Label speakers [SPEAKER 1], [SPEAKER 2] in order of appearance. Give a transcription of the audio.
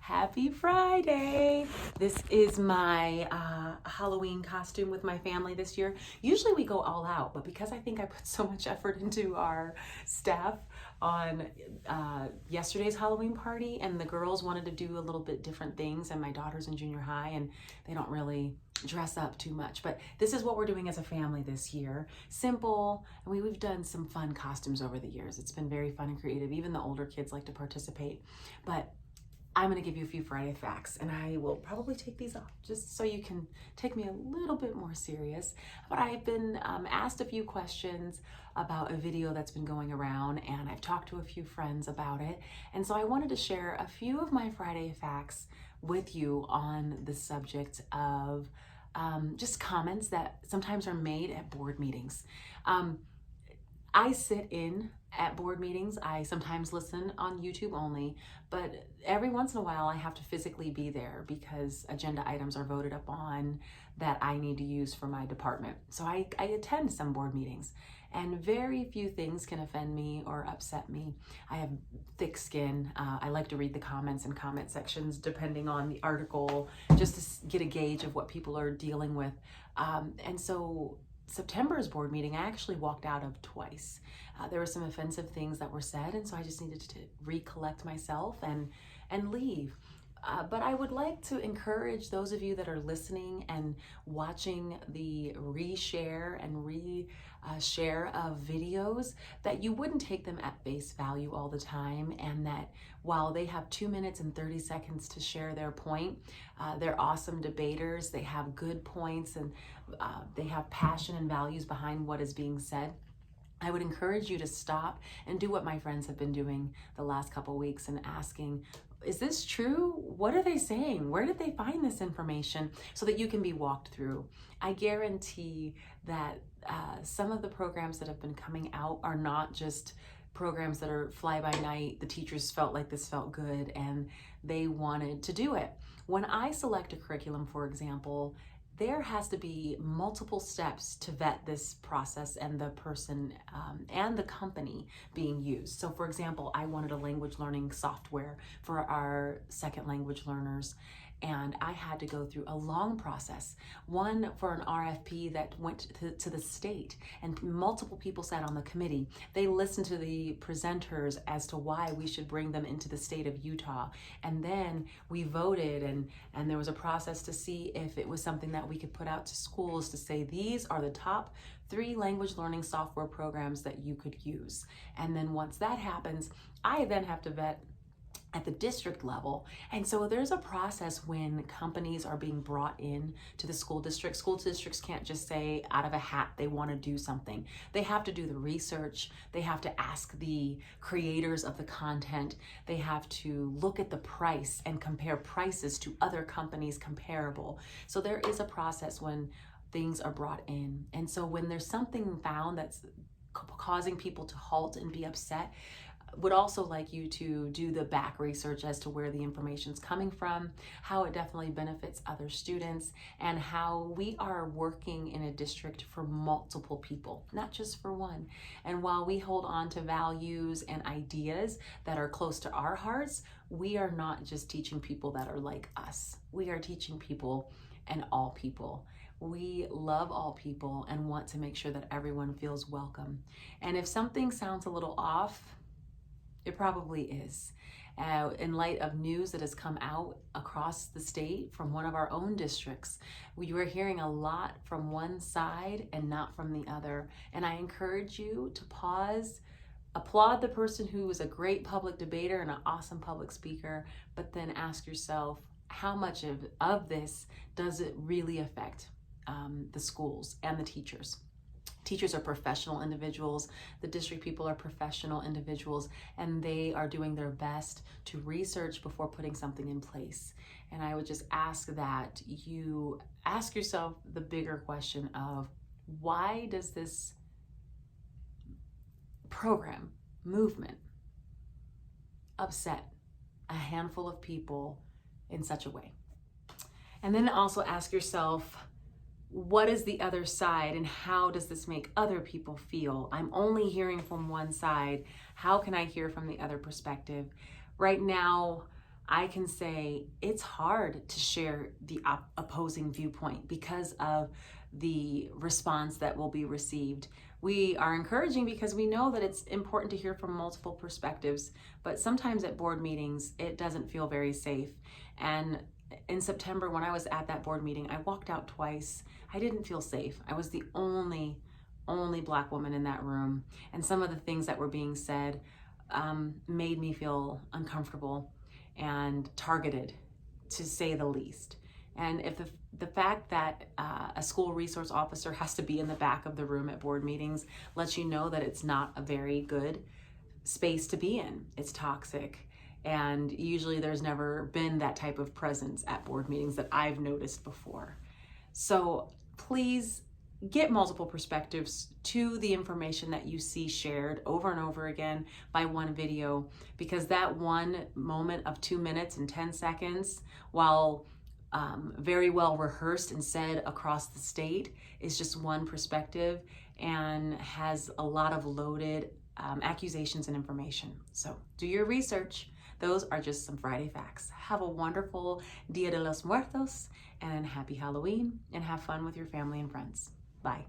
[SPEAKER 1] Happy Friday! This is my Halloween costume with my family this year. Usually we go all out, but because I think I put so much effort into our staff on yesterday's Halloween party, and the girls wanted to do a little bit different things, and my daughter's in junior high and they don't really dress up too much, but this is what we're doing as a family this year. Simple, and we've done some fun costumes over the years. It's been very fun and creative. Even the older kids like to participate, but I'm going to give you a few Friday facts, and I will probably take these off just so you can take me a little bit more serious. But I've been asked a few questions about a video that's been going around, and I've talked to a few friends about it. And so I wanted to share a few of my Friday facts with you on the subject of just comments that sometimes are made at board meetings. I sit in at board meetings. I sometimes listen on YouTube only, but every once in a while I have to physically be there because agenda items are voted upon that I need to use for my department. So I attend some board meetings, and very few things can offend me or upset me. I have thick skin. I like to read the comments and comment sections depending on the article, just to get a gauge of what people are dealing with. And so September's board meeting, I actually walked out of twice. There were some offensive things that were said, and so I just needed to recollect myself and leave. But I would like to encourage those of you that are listening and watching the reshare and share of videos, that you wouldn't take them at face value all the time, and that while they have 2 minutes and 30 seconds to share their point, they're awesome debaters, they have good points, and they have passion and values behind what is being said. I would encourage you to stop and do what my friends have been doing the last couple weeks and asking, is this true? What are they saying? Where did they find this information? So that you can be walked through. I guarantee that some of the programs that have been coming out are not just programs that are fly by night. The teachers felt like this felt good and they wanted to do it. When I select a curriculum, for example, there has to be multiple steps to vet this process and the person and the company being used. So for example, I wanted a language learning software for our second language learners, and I had to go through a long process. One for an RFP that went to the state, and multiple people sat on the committee. They listened to the presenters as to why we should bring them into the state of Utah. And then we voted, and there was a process to see if it was something that we could put out to schools to say, these are the top 3 language learning software programs that you could use. And then once that happens, I then have to vet at the district level. And so there's a process when companies are being brought in to the school district. School districts can't just say out of a hat they want to do something. They have to do the research. They have to ask the creators of the content. They have to look at the price and compare prices to other companies comparable. So there is a process when things are brought in. And so when there's something found that's causing people to halt and be upset, would also like you to do the back research as to where the information's coming from, how it definitely benefits other students, and how we are working in a district for multiple people, not just for one. And while we hold on to values and ideas that are close to our hearts, we are not just teaching people that are like us. We are teaching people and all people. We love all people and want to make sure that everyone feels welcome. And if something sounds a little off, it probably is. In light of news that has come out across the state from one of our own districts, we were hearing a lot from one side and not from the other. And I encourage you to pause, applaud the person who is a great public debater and an awesome public speaker, but then ask yourself, how much of this does it really affect the schools and the teachers? Teachers are professional individuals. The district people are professional individuals, and they are doing their best to research before putting something in place. And I would just ask that you ask yourself the bigger question of, why does this program, movement, upset a handful of people in such a way? And then also ask yourself, what is the other side and how does this make other people feel? I'm only hearing from one side. How can I hear from the other perspective? Right now, I can say it's hard to share the opposing viewpoint because of the response that will be received. We are encouraging because we know that it's important to hear from multiple perspectives, but sometimes at board meetings, it doesn't feel very safe. And in September, when I was at that board meeting, I walked out twice. I didn't feel safe. I was the only Black woman in that room. And some of the things that were being said made me feel uncomfortable and targeted, to say the least. And if the fact that a school resource officer has to be in the back of the room at board meetings lets you know that it's not a very good space to be in. It's toxic. And usually there's never been that type of presence at board meetings that I've noticed before. So please get multiple perspectives to the information that you see shared over and over again by one video, because that one moment of 2 minutes and 10 seconds, while very well rehearsed and said across the state, is just one perspective and has a lot of loaded accusations and information. So do your research. Those are just some Friday facts. Have a wonderful Dia de los Muertos and happy Halloween, and have fun with your family and friends. Bye.